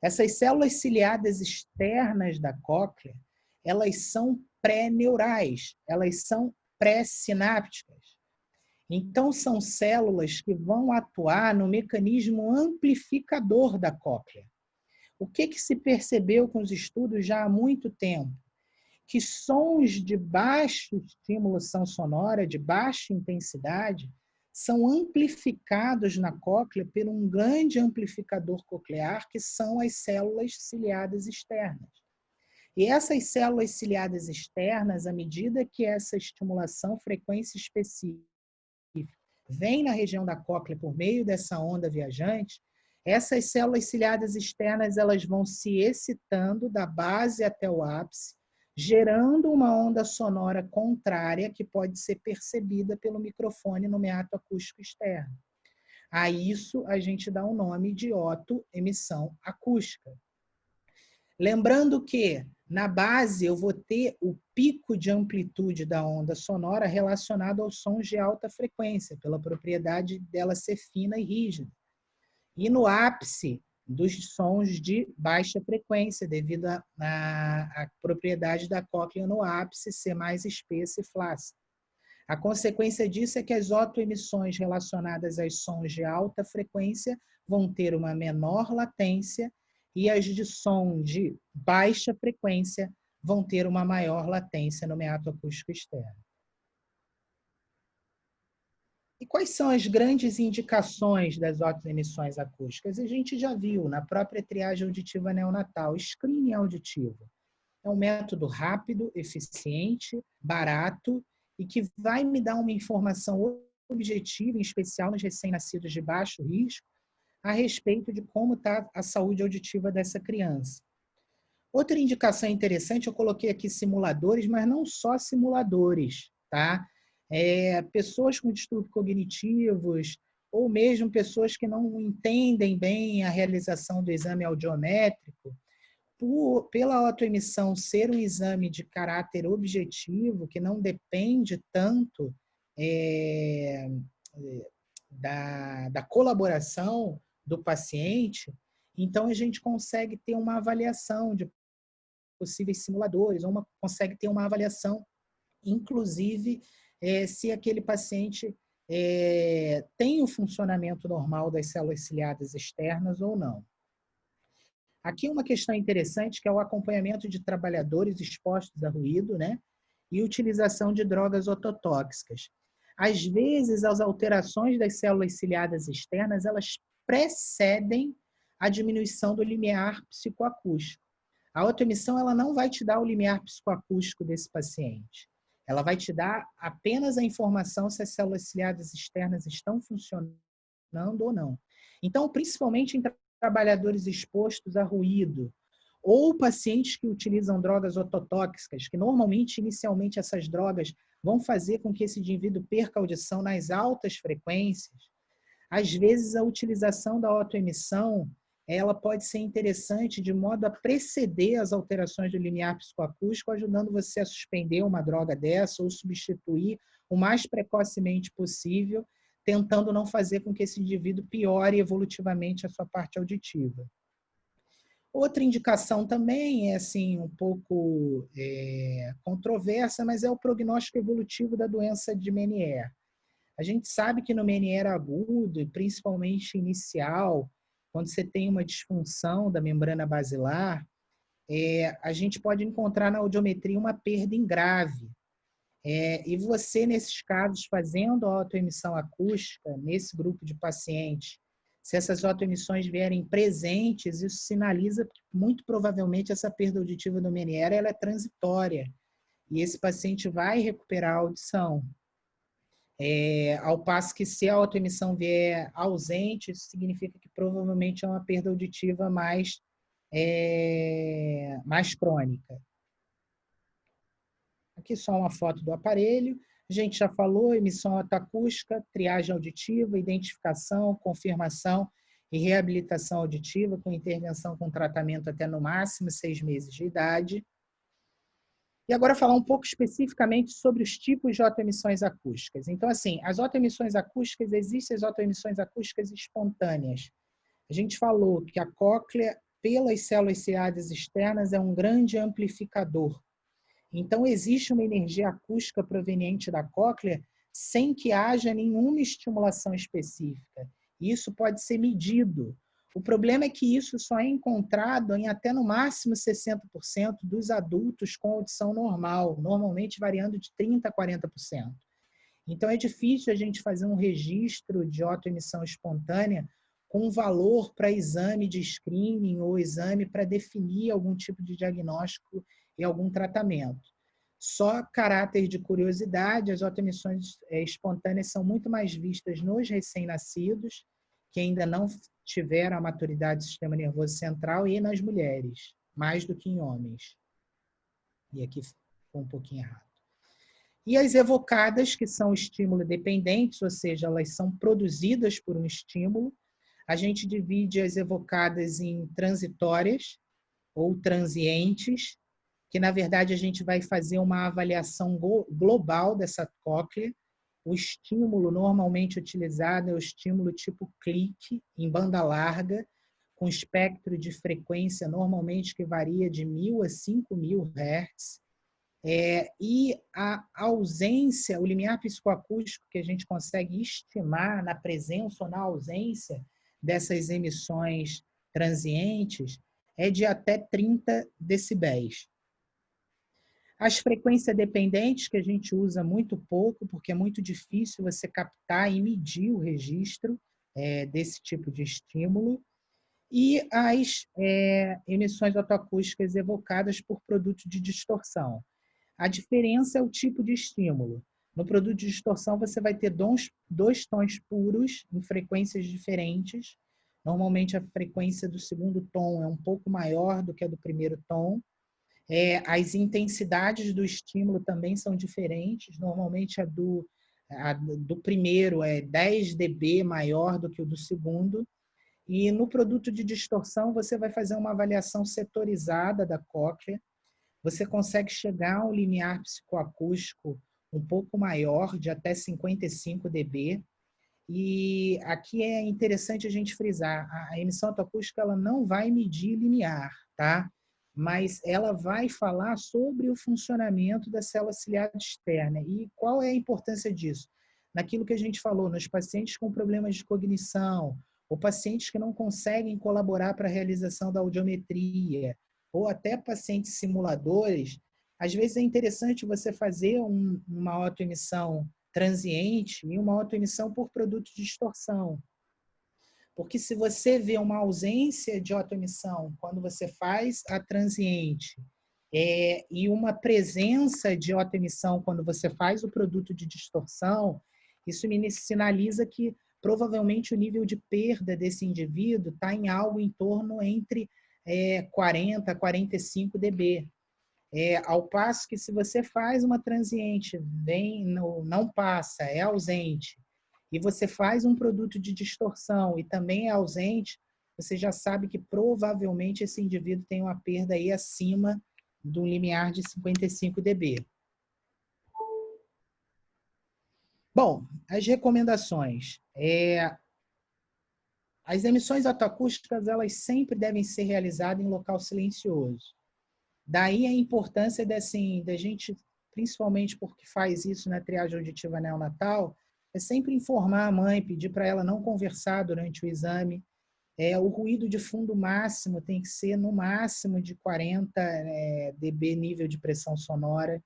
Essas células ciliadas externas da cóclea, elas são pré-neurais, elas são pré-sinápticas. Então, são células que vão atuar no mecanismo amplificador da cóclea. O que se percebeu com os estudos já há muito tempo? Que sons de baixa estimulação sonora, de baixa intensidade, são amplificados na cóclea por um grande amplificador coclear, que são as células ciliadas externas. E essas células ciliadas externas, à medida que essa estimulação frequência específica vem na região da cóclea por meio dessa onda viajante, essas células ciliadas externas elas vão se excitando da base até o ápice, gerando uma onda sonora contrária que pode ser percebida pelo microfone no meato acústico externo. A isso a gente dá o nome de otoemissão acústica. Lembrando que na base eu vou ter o pico de amplitude da onda sonora relacionado aos sons de alta frequência, pela propriedade dela ser fina e rígida. E no ápice, dos sons de baixa frequência, devido à propriedade da cóclea no ápice ser mais espessa e flácida. A consequência disso é que as otoemissões relacionadas aos sons de alta frequência vão ter uma menor latência e as de som de baixa frequência vão ter uma maior latência no meato acústico externo. E quais são as grandes indicações das otoemissões acústicas? A gente já viu na própria triagem auditiva neonatal, screening auditivo. É um método rápido, eficiente, barato e que vai me dar uma informação objetiva, em especial nos recém-nascidos de baixo risco, a respeito de como está a saúde auditiva dessa criança. Outra indicação interessante, eu coloquei aqui simuladores, mas não só simuladores, tá? Pessoas com distúrbios cognitivos, ou mesmo pessoas que não entendem bem a realização do exame audiométrico, pela otoemissão ser um exame de caráter objetivo, que não depende tanto da colaboração do paciente, então a gente consegue ter uma avaliação de possíveis simuladores, ou consegue ter uma avaliação, inclusive, se aquele paciente tem o funcionamento normal das células ciliadas externas ou não. Aqui uma questão interessante, que é o acompanhamento de trabalhadores expostos a ruído, né? E utilização de drogas ototóxicas. Às vezes, as alterações das células ciliadas externas, elas precedem a diminuição do limiar psicoacústico. A otoemissão, ela não vai te dar o limiar psicoacústico desse paciente. Ela vai te dar apenas a informação se as células ciliadas externas estão funcionando ou não. Então, principalmente em trabalhadores expostos a ruído, ou pacientes que utilizam drogas ototóxicas, que normalmente, inicialmente, essas drogas vão fazer com que esse indivíduo perca a audição nas altas frequências, às vezes a utilização da otoemissão ela pode ser interessante de modo a preceder as alterações do limiar psicoacústico, ajudando você a suspender uma droga dessa ou substituir o mais precocemente possível, tentando não fazer com que esse indivíduo piore evolutivamente a sua parte auditiva. Outra indicação também é assim um pouco controversa, mas é o prognóstico evolutivo da doença de Meniere. A gente sabe que no Meniere agudo, e principalmente inicial, quando você tem uma disfunção da membrana basilar, a gente pode encontrar na audiometria uma perda em grave. E você, nesses casos, fazendo a autoemissão acústica, nesse grupo de pacientes, se essas autoemissões vierem presentes, isso sinaliza que, muito provavelmente, essa perda auditiva do Meniere ela é transitória. E esse paciente vai recuperar a audição. Ao passo que, se a autoemissão vier ausente, isso significa que provavelmente é uma perda auditiva mais crônica. Aqui só uma foto do aparelho. A gente já falou, emissão autoacústica, triagem auditiva, identificação, confirmação e reabilitação auditiva, com intervenção com tratamento até no máximo 6 meses de idade. E agora falar um pouco especificamente sobre os tipos de autoemissões acústicas. Então, assim, as autoemissões acústicas, existem as autoemissões acústicas espontâneas. A gente falou que a cóclea, pelas células ciliadas externas, é um grande amplificador. Então, existe uma energia acústica proveniente da cóclea sem que haja nenhuma estimulação específica. Isso pode ser medido. O problema é que isso só é encontrado em até no máximo 60% dos adultos com audição normal, normalmente variando de 30% a 40%. Então, é difícil a gente fazer um registro de autoemissão espontânea com valor para exame de screening ou exame para definir algum tipo de diagnóstico e algum tratamento. Só caráter de curiosidade, as autoemissões espontâneas são muito mais vistas nos recém-nascidos, que ainda não tiveram a maturidade do sistema nervoso central, e nas mulheres, mais do que em homens. E aqui ficou um pouquinho errado. E as evocadas, que são estímulo dependentes, ou seja, elas são produzidas por um estímulo. A gente divide as evocadas em transitórias ou transientes, que, na verdade, a gente vai fazer uma avaliação global dessa cóclea. O estímulo normalmente utilizado é o estímulo tipo clique, em banda larga, com espectro de frequência normalmente que varia de 1.000 a 5.000 Hz. E a ausência, o limiar psicoacústico que a gente consegue estimar na presença ou na ausência dessas emissões transientes é de até 30 decibéis. As frequências dependentes, que a gente usa muito pouco, porque é muito difícil você captar e medir o registro desse tipo de estímulo. E as emissões autoacústicas evocadas por produto de distorção. A diferença é o tipo de estímulo. No produto de distorção, você vai ter dois tons puros em frequências diferentes. Normalmente, a frequência do segundo tom é um pouco maior do que a do primeiro tom. As intensidades do estímulo também são diferentes. Normalmente, a do primeiro é 10 dB maior do que o do segundo. E no produto de distorção, você vai fazer uma avaliação setorizada da cóclea. Você consegue chegar a um limiar psicoacústico um pouco maior, de até 55 dB. E aqui é interessante a gente frisar, a emissão autoacústica ela não vai medir limiar, tá? Mas ela vai falar sobre o funcionamento da célula ciliar externa. E qual é a importância disso? Naquilo que a gente falou, nos pacientes com problemas de cognição, ou pacientes que não conseguem colaborar para a realização da audiometria, ou até pacientes simuladores, às vezes é interessante você fazer uma autoemissão transiente e uma autoemissão por produto de distorção. Porque se você vê uma ausência de autoemissão quando você faz a transiente e uma presença de autoemissão quando você faz o produto de distorção, isso me sinaliza que provavelmente o nível de perda desse indivíduo está em algo em torno entre 40 a 45 dB. Ao passo que se você faz uma transiente, não passa, é ausente, e você faz um produto de distorção e também é ausente, você já sabe que provavelmente esse indivíduo tem uma perda aí acima do limiar de 55 dB. Bom, as recomendações. As emissões otoacústicas, elas sempre devem ser realizadas em local silencioso. Daí a importância da gente, principalmente porque faz isso na triagem auditiva neonatal, é sempre informar a mãe, pedir para ela não conversar durante o exame. O ruído de fundo máximo tem que ser no máximo de 40 dB nível de pressão sonora.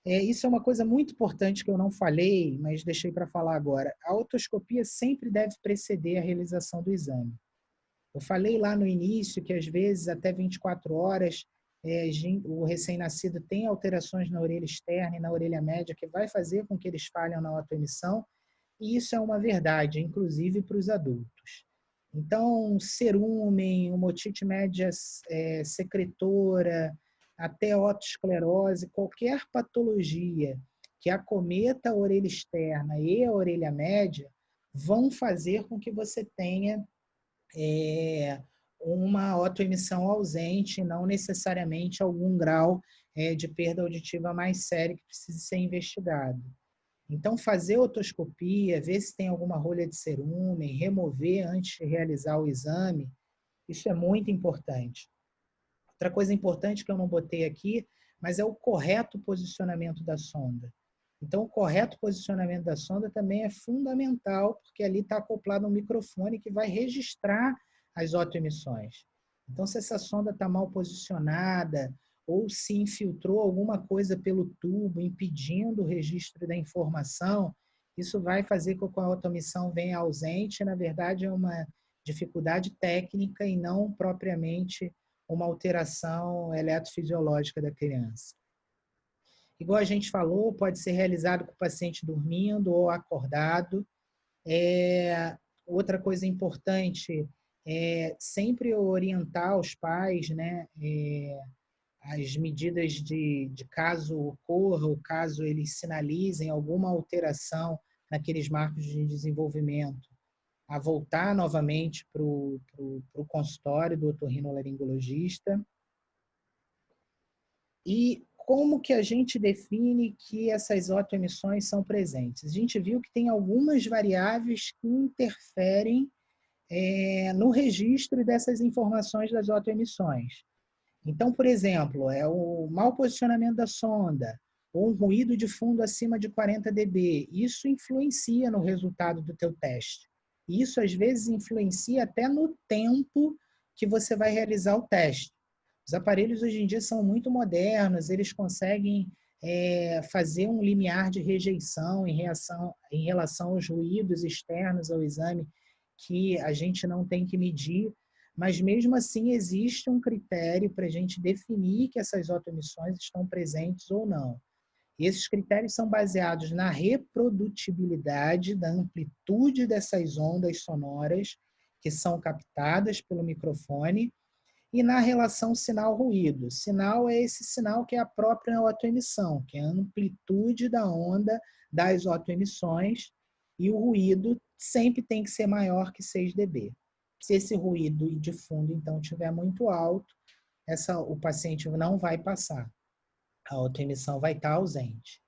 Isso é uma coisa muito importante que eu não falei, mas deixei para falar agora. A otoscopia sempre deve preceder a realização do exame. Eu falei lá no início que, às vezes, até 24 horas, o recém-nascido tem alterações na orelha externa e na orelha média, que vai fazer com que eles falhem na otoemissão, e isso é uma verdade, inclusive para os adultos. Então, cerúmen, uma otite média secretora, até otosclerose, qualquer patologia que acometa a orelha externa e a orelha média, vão fazer com que você tenha uma otoemissão ausente, não necessariamente algum grau de perda auditiva mais sério que precise ser investigado. Então, fazer otoscopia, ver se tem alguma rolha de cerúmen, remover antes de realizar o exame, isso é muito importante. Outra coisa importante que eu não botei aqui, mas é o correto posicionamento da sonda. Então, o correto posicionamento da sonda também é fundamental, porque ali está acoplado um microfone que vai registrar as otoemissões. Então, se essa sonda está mal posicionada, ou se infiltrou alguma coisa pelo tubo, impedindo o registro da informação, isso vai fazer com que a otoemissão venha ausente. Na verdade, é uma dificuldade técnica e não propriamente uma alteração eletrofisiológica da criança. Igual a gente falou, pode ser realizado com o paciente dormindo ou acordado. Outra coisa importante é sempre orientar os pais, né, as medidas de caso ocorra, ou caso eles sinalizem alguma alteração naqueles marcos de desenvolvimento, a voltar novamente para o consultório do otorrinolaringologista. E como que a gente define que essas otoemissões são presentes? A gente viu que tem algumas variáveis que interferem no registro dessas informações das otoemissões. Então, por exemplo, o mau posicionamento da sonda, ou um ruído de fundo acima de 40 dB. Isso influencia no resultado do teu teste. Isso, às vezes, influencia até no tempo que você vai realizar o teste. Os aparelhos, hoje em dia, são muito modernos, eles conseguem fazer um limiar de rejeição em relação aos ruídos externos ao exame, que a gente não tem que medir, mas mesmo assim existe um critério para a gente definir que essas otoemissões estão presentes ou não. E esses critérios são baseados na reprodutibilidade da amplitude dessas ondas sonoras que são captadas pelo microfone e na relação sinal-ruído. Sinal é esse sinal que é a própria otoemissão, que é a amplitude da onda das otoemissões, e o ruído sempre tem que ser maior que 6 dB. Se esse ruído de fundo, então, estiver muito alto, o paciente não vai passar. A otoemissão vai estar ausente.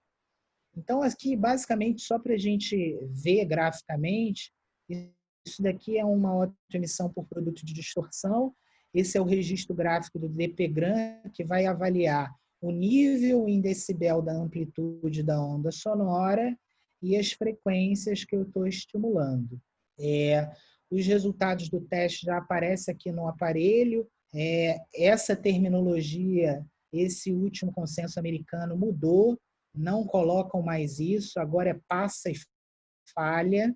Então, aqui, basicamente, só para a gente ver graficamente, isso daqui é uma otoemissão por produto de distorção. Esse é o registro gráfico do DPGram, que vai avaliar o nível em decibel da amplitude da onda sonora e as frequências que eu estou estimulando. Os resultados do teste já aparecem aqui no aparelho. Essa terminologia, esse último consenso americano mudou, não colocam mais isso, agora é passa e falha.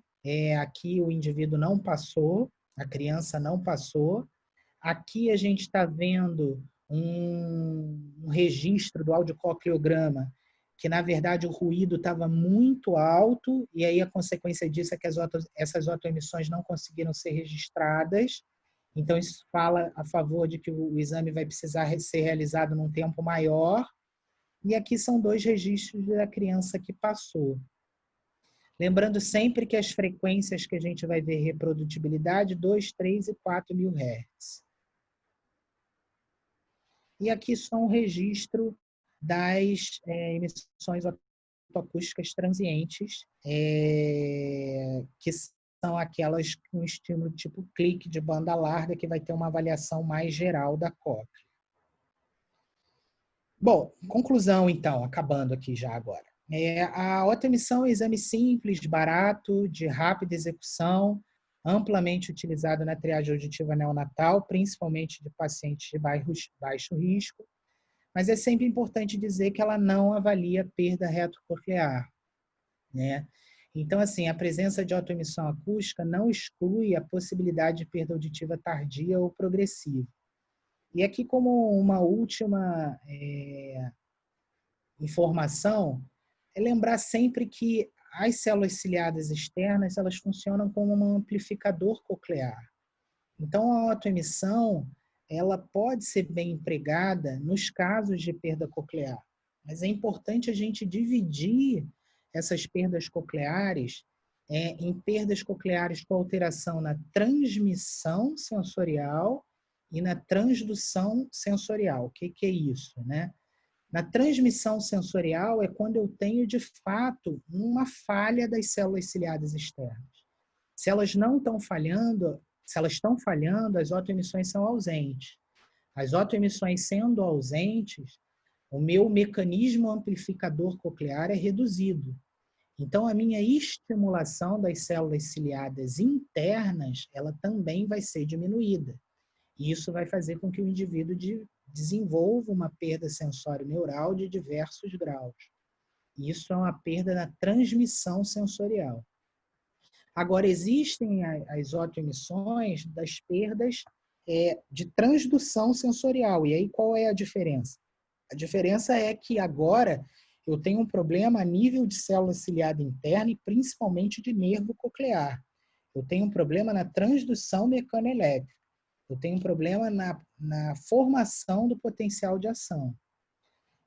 Aqui o indivíduo não passou, a criança não passou. Aqui a gente está vendo um registro do audiococleograma, que na verdade o ruído estava muito alto, e aí a consequência disso é que essas otoemissões não conseguiram ser registradas. Então isso fala a favor de que o exame vai precisar ser realizado num tempo maior. E aqui são 2 registros da criança que passou. Lembrando sempre que as frequências que a gente vai ver reprodutibilidade, 2, 3 e 4 mil Hz. E aqui só um registro das emissões otoacústicas transientes, que são aquelas com estímulo tipo clique de banda larga, que vai ter uma avaliação mais geral da cóclea. Bom, conclusão então, acabando aqui já agora. A otoemissão é um exame simples, barato, de rápida execução, amplamente utilizado na triagem auditiva neonatal, principalmente de pacientes de baixo risco, mas é sempre importante dizer que ela não avalia perda retrococlear, né? Então, assim, a presença de otoemissão acústica não exclui a possibilidade de perda auditiva tardia ou progressiva. E aqui, como uma última informação, é lembrar sempre que as células ciliadas externas, elas funcionam como um amplificador coclear. Então, a otoemissão, ela pode ser bem empregada nos casos de perda coclear, mas é importante a gente dividir essas perdas cocleares em perdas cocleares com alteração na transmissão sensorial e na transdução sensorial. O que é isso, né? Na transmissão sensorial é quando eu tenho, de fato, uma falha das células ciliadas externas. Se elas não estão falhando, se elas estão falhando, as otoemissões são ausentes. As otoemissões sendo ausentes, o meu mecanismo amplificador coclear é reduzido. Então, a minha estimulação das células ciliadas internas, ela também vai ser diminuída. E isso vai fazer com que o indivíduo desenvolva uma perda sensório-neural de diversos graus. Isso é uma perda na transmissão sensorial. Agora, existem as otoemissões das perdas de transdução sensorial. E aí, qual é a diferença? A diferença é que agora eu tenho um problema a nível de célula ciliada interna e principalmente de nervo coclear. Eu tenho um problema na transdução mecanoelétrica. Eu tenho um problema na formação do potencial de ação.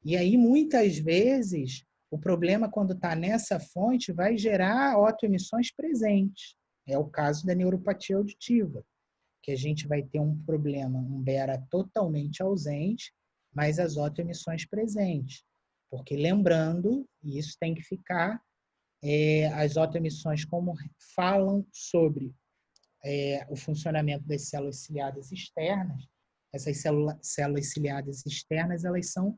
E aí, muitas vezes, o problema, quando está nessa fonte, vai gerar otoemissões presentes. É o caso da neuropatia auditiva, que a gente vai ter um problema, um BERA totalmente ausente, mas as otoemissões presentes. Porque, lembrando, e isso tem que ficar, as otoemissões, como falam sobre o funcionamento das células ciliadas externas, essas células ciliadas externas, elas são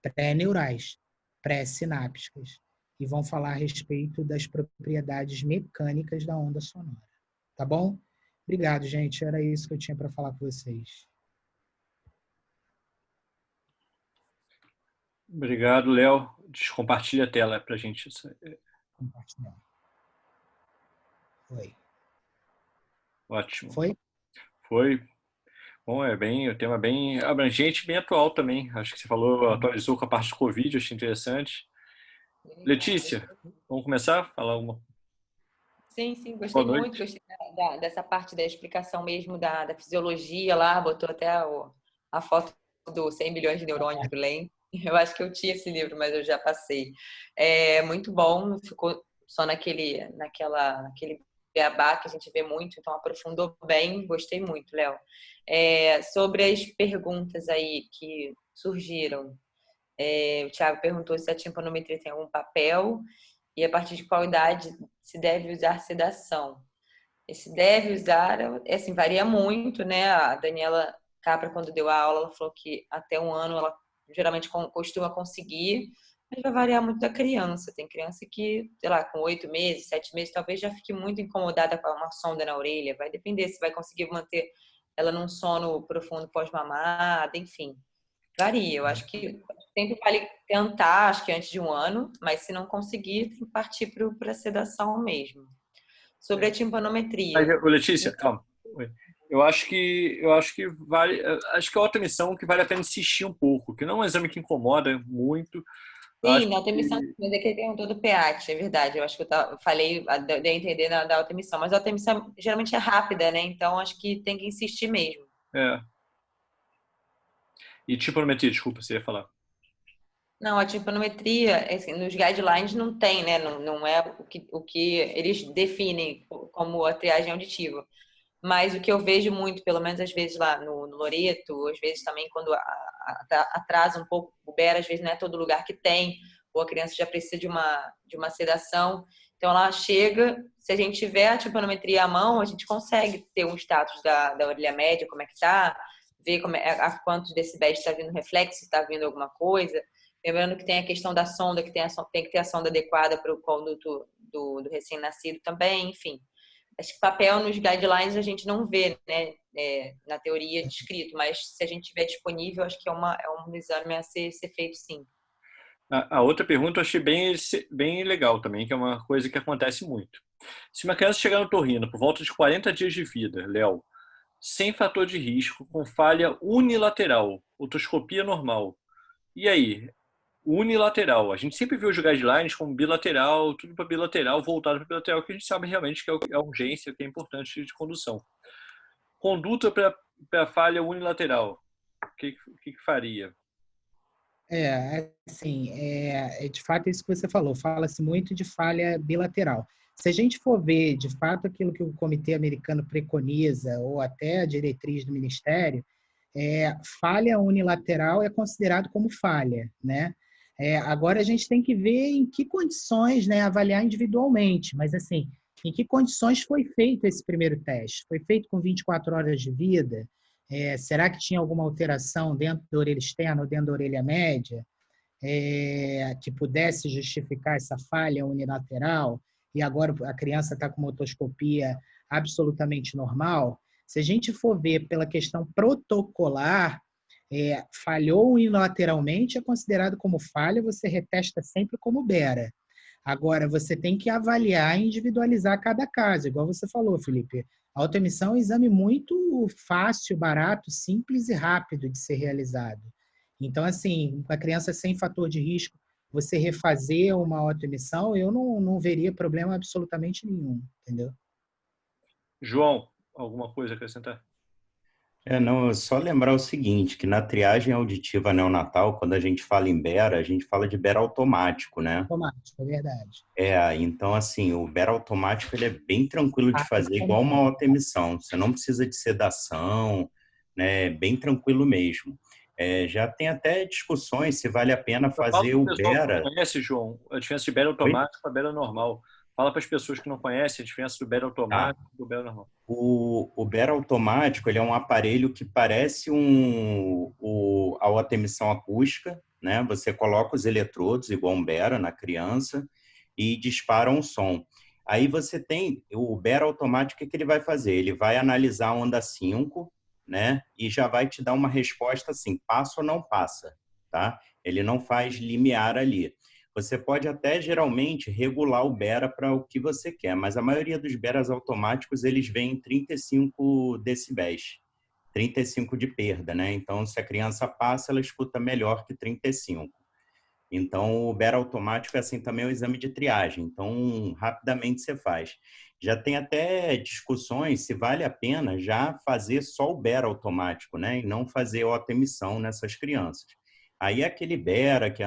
pré-neurais, pré-sinápticas, e vão falar a respeito das propriedades mecânicas da onda sonora. Tá bom? Obrigado, gente. Era isso que eu tinha para falar com vocês. Obrigado, Léo. Compartilha a tela para a gente. Compartilhar. Foi. Ótimo. Foi? Foi. Bom, o tema é bem abrangente, bem atual também. Acho que você falou, atualizou com a parte do Covid, achei interessante. Letícia, vamos começar? Falar uma. Sim, gostei muito, gostei dessa parte da explicação mesmo da fisiologia lá, botou até a foto do 100 milhões de neurônios do Len. Eu acho que eu tinha esse livro, mas eu já passei. É muito bom, ficou só naquele beabá que a gente vê muito, então aprofundou bem, gostei muito, Léo. Sobre as perguntas aí que surgiram, o Thiago perguntou se a timpanometria tem algum papel e a partir de qual idade se deve usar sedação. Se deve usar, assim, varia muito, né? A Daniela Capra, quando deu a aula, ela falou que até 1 ano ela geralmente costuma conseguir, mas vai variar muito da criança. Tem criança que, sei lá, com 8 meses, 7 meses, talvez já fique muito incomodada com uma sonda na orelha. Vai depender se vai conseguir manter ela num sono profundo pós-mamada, enfim. Varia. Eu acho que sempre vale tentar, acho que antes de 1 ano, mas se não conseguir, tem que partir para a sedação mesmo. Sobre a timpanometria. Letícia, calma. Acho que é outra missão que vale a pena insistir um pouco, que não é um exame que incomoda muito. Sim, na autoemissão, mas é que ele perguntou do PEAT, é verdade. Eu acho que eu falei, dei a entender da autoemissão, mas a autoemissão geralmente é rápida, né? Então acho que tem que insistir mesmo. E timpanometria, desculpa, você ia falar. Não, a timpanometria, assim, nos guidelines não tem, né? Não é o que eles definem como a triagem auditiva. Mas o que eu vejo muito, pelo menos às vezes lá no Loreto, às vezes também quando atrasa um pouco o Bera, às vezes não é todo lugar que tem, ou a criança já precisa de uma sedação. Então ela chega, se a gente tiver a timpanometria à mão, a gente consegue ter um status da orelha média, como é que tá, ver a quantos decibéis está vindo reflexo, se está vindo alguma coisa. Lembrando que tem a questão da sonda, que tem que ter a sonda adequada para o conduto do recém-nascido também, enfim. Acho que papel nos guidelines a gente não vê, né, na teoria descrito, mas se a gente tiver disponível, acho que é um exame a ser feito sim. A outra pergunta eu achei bem legal também, que é uma coisa que acontece muito. Se uma criança chegar no torrino por volta de 40 dias de vida, Léo, sem fator de risco, com falha unilateral, otoscopia normal, e aí? Unilateral. A gente sempre viu os guidelines como bilateral, tudo para bilateral, voltado para bilateral, que a gente sabe realmente que é a urgência, que é importante de condução. Conduta para falha unilateral. O que faria? Assim, de fato isso que você falou, fala-se muito de falha bilateral. Se a gente for ver, de fato, aquilo que o Comitê Americano preconiza, ou até a diretriz do Ministério, falha unilateral é considerado como falha, né? Agora a gente tem que ver em que condições, né, avaliar individualmente, mas assim, em que condições foi feito esse primeiro teste? Foi feito com 24 horas de vida? Será que tinha alguma alteração dentro da orelha externa ou dentro da orelha média que pudesse justificar essa falha unilateral? E agora a criança está com uma otoscopia absolutamente normal? Se a gente for ver pela questão protocolar, falhou unilateralmente, é considerado como falha, você retesta sempre como Bera. Agora, você tem que avaliar e individualizar cada caso, igual você falou, Felipe. A autoemissão é um exame muito fácil, barato, simples e rápido de ser realizado. Então, assim, com a criança sem fator de risco, você refazer uma autoemissão, eu não veria problema absolutamente nenhum, entendeu? João, alguma coisa a acrescentar? Não, só lembrar o seguinte, que na triagem auditiva neonatal, quando a gente fala em Bera, a gente fala de Bera automático, né? Automático, é verdade. Então, assim, o Bera automático ele é bem tranquilo de fazer, igual uma autoemissão. Você não precisa de sedação, né? Bem tranquilo mesmo. Já tem até discussões se vale a pena fazer o Bera. Não conhece, João, a diferença de Bera automático para Bera normal. Fala para as pessoas que não conhecem a diferença do Bera automático e do Bera normal. O Bera automático ele é um aparelho que parece a autoemissão acústica, né? Você coloca os eletrodos, igual um Bera, na criança e dispara um som. Aí você tem o Bera automático, o que ele vai fazer? Ele vai analisar a onda 5, né? E já vai te dar uma resposta assim, passa ou não passa, tá? Ele não faz limiar ali. Você pode até, geralmente, regular o Bera para o que você quer, mas a maioria dos Beras automáticos, eles vêm em 35 decibéis, 35 de perda, né? Então, se a criança passa, ela escuta melhor que 35. Então, o Bera automático, assim, também é um exame de triagem. Então, rapidamente você faz. Já tem até discussões se vale a pena já fazer só o Bera automático, né? E não fazer autoemissão nessas crianças. Aí aquele Bera que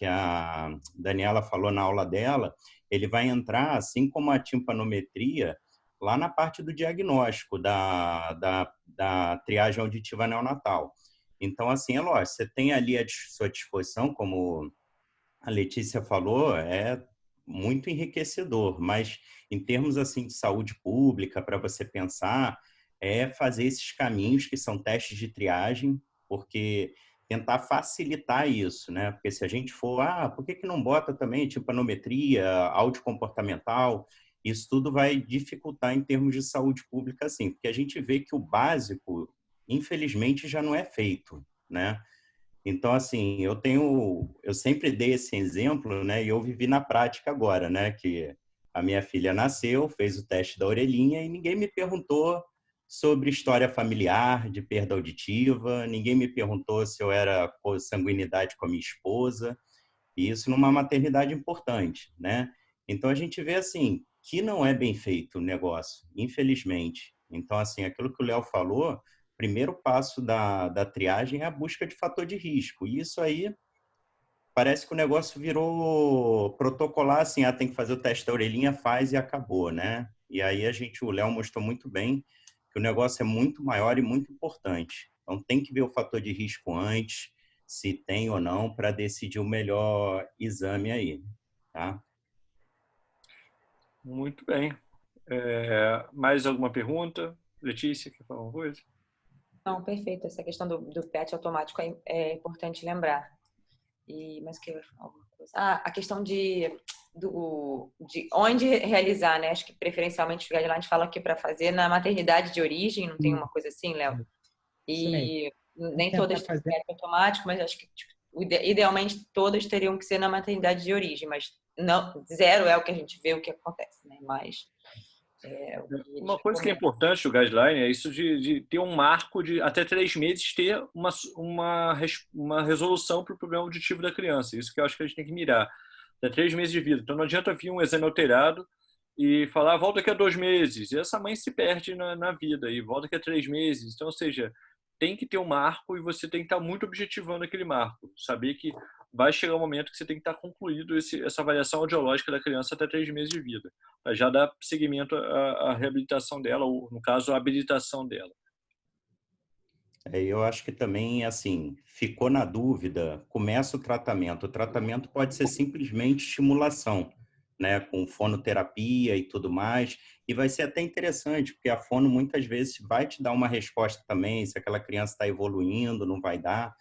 a Daniela falou na aula dela, ele vai entrar, assim como a timpanometria, lá na parte do diagnóstico da triagem auditiva neonatal. Então, assim, é lógico, você tem ali à sua disposição, como a Letícia falou, é muito enriquecedor, mas em termos assim de saúde pública, para você pensar, fazer esses caminhos que são testes de triagem, porque tentar facilitar isso, né? Porque se a gente for, por que não bota também timpanometria, áudio comportamental? Isso tudo vai dificultar em termos de saúde pública, assim, porque a gente vê que o básico, infelizmente, já não é feito, né? Então, assim, eu sempre dei esse exemplo, né? E eu vivi na prática agora, né? Que a minha filha nasceu, fez o teste da orelhinha e ninguém me perguntou sobre história familiar de perda auditiva, ninguém me perguntou se eu era consanguinidade com a minha esposa, e isso numa maternidade importante, né? Então, a gente vê, assim, que não é bem feito o negócio, infelizmente. Então, assim, aquilo que o Léo falou, primeiro passo da triagem é a busca de fator de risco. E isso aí parece que o negócio virou protocolar, assim, tem que fazer o teste da orelhinha, faz e acabou, né? E aí o Léo mostrou muito bem que o negócio é muito maior e muito importante. Então tem que ver o fator de risco antes, se tem ou não, para decidir o melhor exame aí, tá? Muito bem. Mais alguma pergunta? Letícia, quer falar alguma coisa? Não, perfeito. Essa questão do PET automático é importante lembrar. Mas que eu ia falar alguma coisa? A questão de onde realizar, né? Acho que preferencialmente os guidelines falam aqui para fazer na maternidade de origem, não tem uma coisa assim, Léo? E nem todas têm PET automático, mas acho que tipo, idealmente todas teriam que ser na maternidade de origem, mas não, zero é o que a gente vê o que acontece, né? Mas uma coisa que é importante do guideline é isso de ter um marco de até 3 meses ter uma resolução para o problema auditivo da criança. Isso que eu acho que a gente tem que mirar. Até 3 meses de vida. Então não adianta vir um exame alterado e falar, volta daqui a 2 meses. E essa mãe se perde na vida e volta daqui a 3 meses. Então, ou seja, tem que ter um marco e você tem que estar muito objetivando aquele marco. Saber que vai chegar um momento que você tem que estar concluído essa avaliação audiológica da criança até 3 meses de vida. Para já dar seguimento à reabilitação dela, ou, no caso, à habilitação dela. Eu acho que também, assim, ficou na dúvida, começa o tratamento. O tratamento pode ser simplesmente estimulação, né, com fonoterapia e tudo mais, e vai ser até interessante, porque a fono muitas vezes vai te dar uma resposta também, se aquela criança está evoluindo, não vai dar.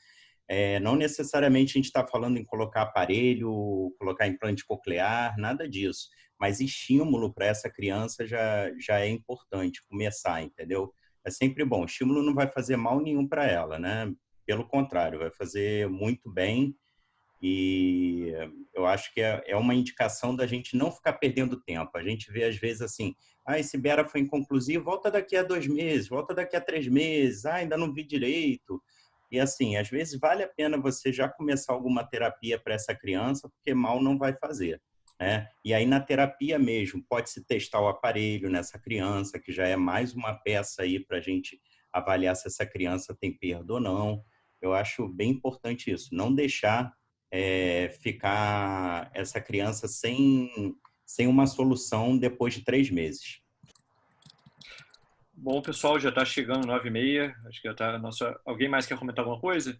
Não necessariamente a gente está falando em colocar aparelho, colocar implante coclear, nada disso, mas estímulo para essa criança já é importante começar, entendeu? É sempre bom. O estímulo não vai fazer mal nenhum para ela, né? Pelo contrário, vai fazer muito bem. E eu acho que é uma indicação da gente não ficar perdendo tempo. A gente vê, às vezes, assim, esse Bera foi inconclusivo, volta daqui a 2 meses, volta daqui a 3 meses, ainda não vi direito. E, assim, às vezes vale a pena você já começar alguma terapia para essa criança, porque mal não vai fazer, né? E aí, na terapia mesmo, pode-se testar o aparelho nessa criança, que já é mais uma peça aí para a gente avaliar se essa criança tem perda ou não. Eu acho bem importante isso, não deixar ficar essa criança sem uma solução depois de 3 meses. Bom, pessoal, já está chegando 9h30. Acho que já está. Alguém mais quer comentar alguma coisa?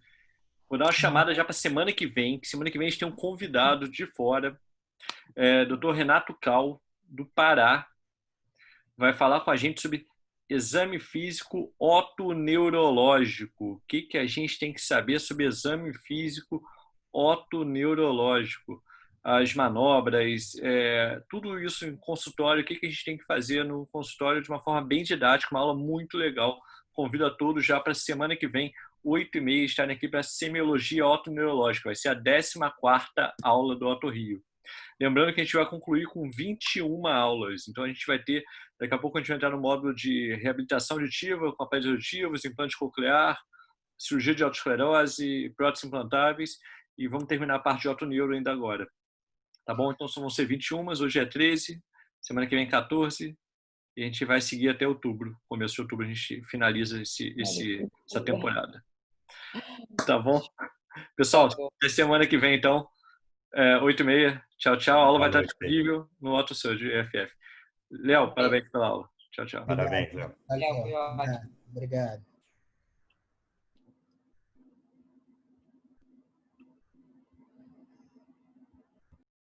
Vou dar uma chamada já para semana que vem. Que semana que vem a gente tem um convidado de fora, Dr. Renato Cal, do Pará. Vai falar com a gente sobre exame físico otoneurológico. O que a gente tem que saber sobre exame físico otoneurológico? As manobras, tudo isso em consultório, o que a gente tem que fazer no consultório de uma forma bem didática, uma aula muito legal. Convido a todos já para a semana que vem, 8h30, estarem aqui para a semiologia otoneurológica. Vai ser a 14ª aula do Oto Rio. Lembrando que a gente vai concluir com 21 aulas. Então a gente vai ter, daqui a pouco a gente vai entrar no módulo de reabilitação auditiva, com aparelhos auditivos, implante coclear, cirurgia de autoesclerose, próteses implantáveis, e vamos terminar a parte de otoneuro ainda agora. Tá bom? Então vão ser 21, hoje é 13, semana que vem 14, e a gente vai seguir até outubro. Começo de outubro a gente finaliza essa temporada. Tá bom? Pessoal, até semana que vem, então, 8h30. Tchau, tchau. A aula vai estar disponível no AutoSurge FF. Léo, parabéns pela aula. Tchau, tchau. Parabéns, Léo. Obrigado.